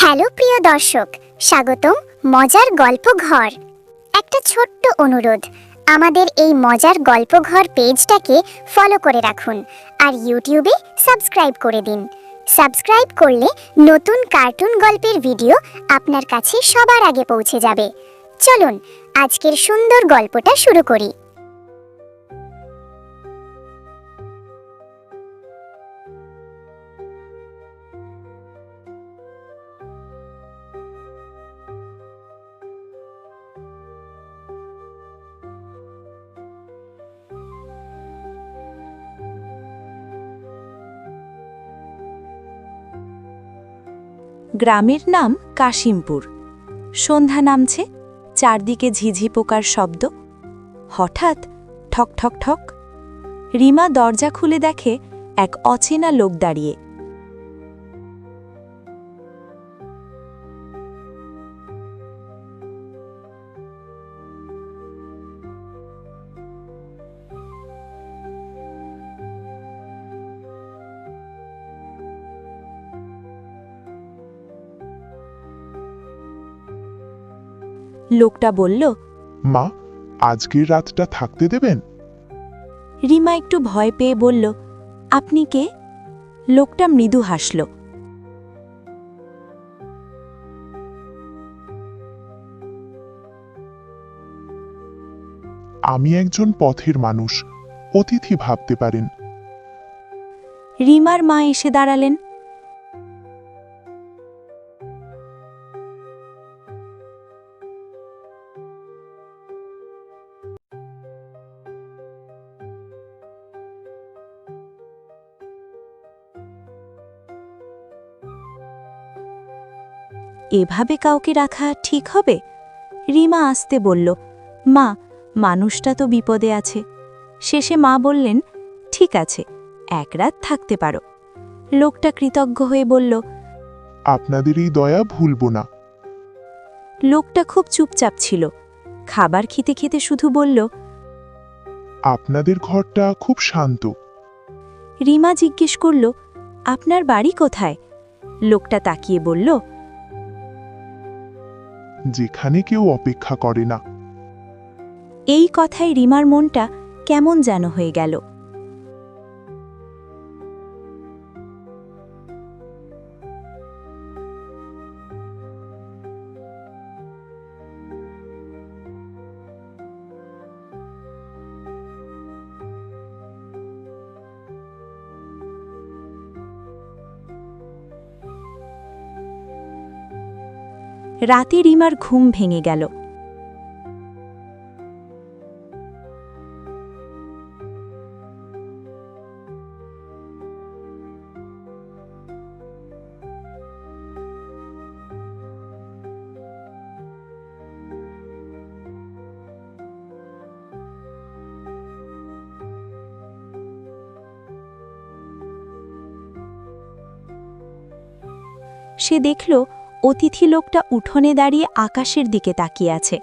Hello প্রিয় দর্শক, স্বাগতম মজার গল্প ঘর। একটা ছোট্ট অনুরোধ, আমাদের এই মজার গল্প ঘর পেজটাকে ফলো করে রাখুন আর ইউটিউবে সাবস্ক্রাইব করে দিন। সাবস্ক্রাইব করলে নতুন কার্টুন গল্পের ভিডিও আপনার কাছে সবার আগে পৌঁছে যাবে। চলুন আজকের সুন্দর গল্পটা শুরু করি। গ্রামের নাম কাশিমপুর। সন্ধ্যা নামছে, চারদিকে ঝিঝি পোকার শব্দ। হঠাৎ ঠক ঠক ঠক। রিমা দরজা খুলে দেখে এক অচেনা লোক দাঁড়িয়ে। লোকটা বলল, মা, আজকের রাতটা থাকতে দেবেন? রিমা একটু ভয় পেয়ে বলল, আপনি কে? লোকটা মৃদু হাসল। আমি একজন পথের মানুষ, অতিথি ভাবতে পারেন। রিমার মা এসে দাঁড়ালেন। এভাবে কাউকে রাখা ঠিক হবে? রিমা আসতে বলল, মা, মানুষটা তো বিপদে আছে। শেষে মা বললেন, ঠিক আছে, এক রাত থাকতে পারো। লোকটা কৃতজ্ঞ হয়ে বলল, আপনাদের এই দয়া ভুলব না। লোকটা খুব চুপচাপ ছিল। খাবার খেতে খেতে শুধু বলল, আপনাদের ঘরটা খুব শান্ত। রিমা জিজ্ঞেস করল, আপনার বাড়ি কোথায়? লোকটা তাকিয়ে বলল, যেখানে কেউ অপেক্ষা করে না। এই কথায় রিমার মনটা কেমন যেন হয়ে গেল। রাতে রিমার ঘুম ভেঙে গেল। সে দেখল অতিথি লোকটা উঠোনে দাঁড়িয়ে আকাশের দিকে তাকিয়ে আছে।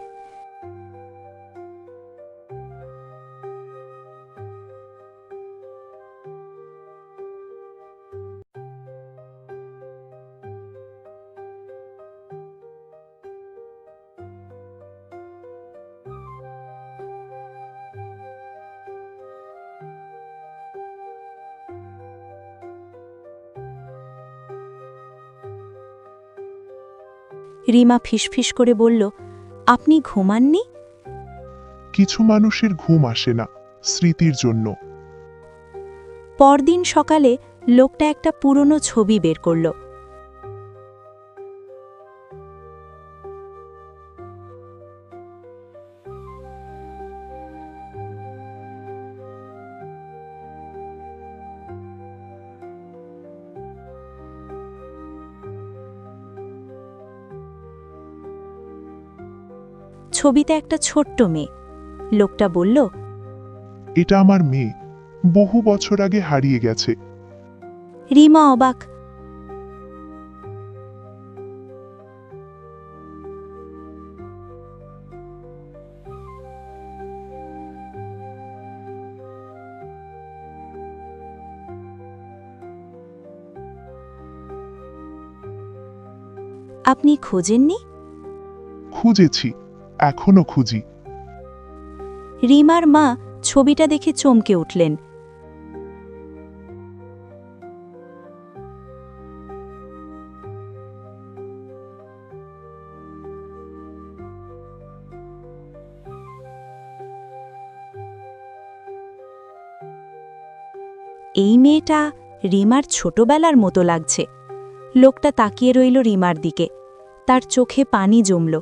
রিমা ফিসফিস করে বলল, আপনি ঘুমাননি? কিছু মানুষের ঘুম আসে না, স্মৃতির জন্য। পরদিন সকালে লোকটা একটা পুরনো ছবি বের করল। ছবিতে একটা ছোট্ট মেয়ে। লোকটা বলল, এটা আমার মেয়ে, বহু বছর আগে হারিয়ে গেছে। রিমা অবাক। আপনি খোঁজেননি? খুঁজেছি, এখনো খুঁজি। রিমার মা ছবিটা দেখে চমকে উঠলেন। এই মেয়েটা রিমার ছোটবেলার মতো লাগছে। লোকটা তাকিয়ে রইল রিমার দিকে, তার চোখে পানি জমল।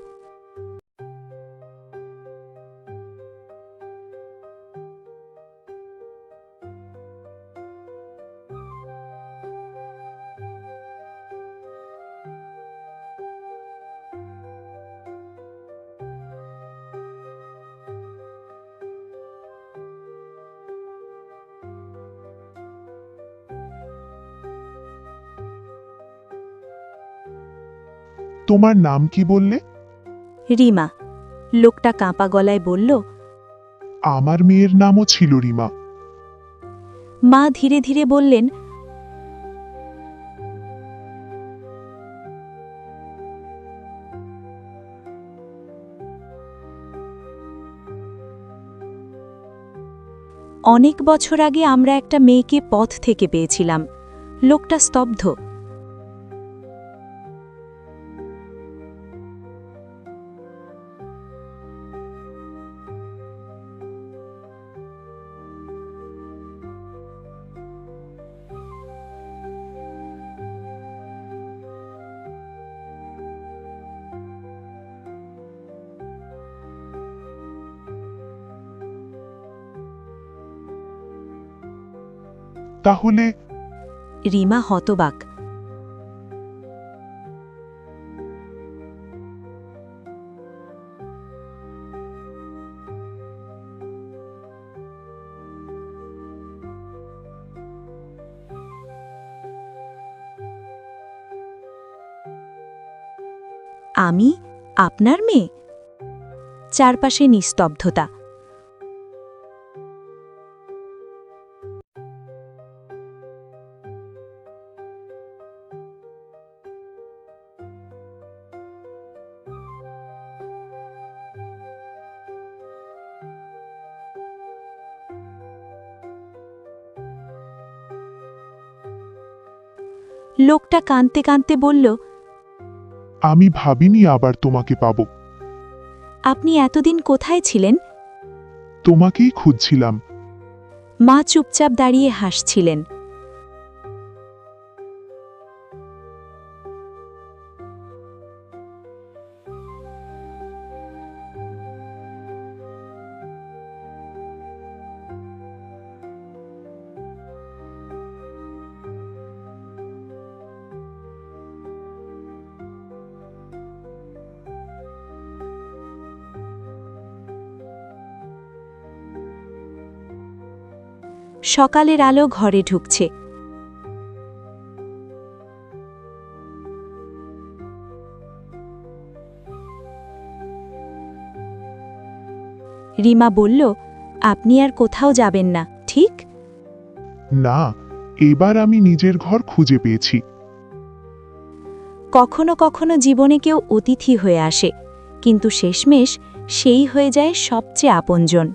তোমার নাম কি বললে? রিমা। লোকটা কাঁপা গলায় বলল। আমার মেয়ের নামও ছিল রিমা। মা ধীরে ধীরে বললেন, অনেক বছর আগে আমরা একটা মেয়েকে পথ থেকে পেয়েছিলাম। লোকটা স্তব্ধ। তাহলে রিমা হতবাক। আমি আপনার মেয়ে? চারপাশে নিস্তব্ধতা। লোকটা কাঁদতে কাঁদতে বলল, আমি ভাবিনি আবার তোমাকে পাবো। আপনি এতদিন কোথায় ছিলেন? তোমাকেই খুঁজছিলাম। মা চুপচাপ দাঁড়িয়ে হাসছিলেন। সকালের আলো ঘরে ঢুকছে। রিমা বলল, আপনি আর কোথাও যাবেন না, ঠিক? না, এবার আমি নিজের ঘর খুঁজে পেয়েছি। কখনো কখনো জীবনে কেউ অতিথি হয়ে আসে, কিন্তু শেষমেশ সেই হয়ে যায় সবচেয়ে আপনজন।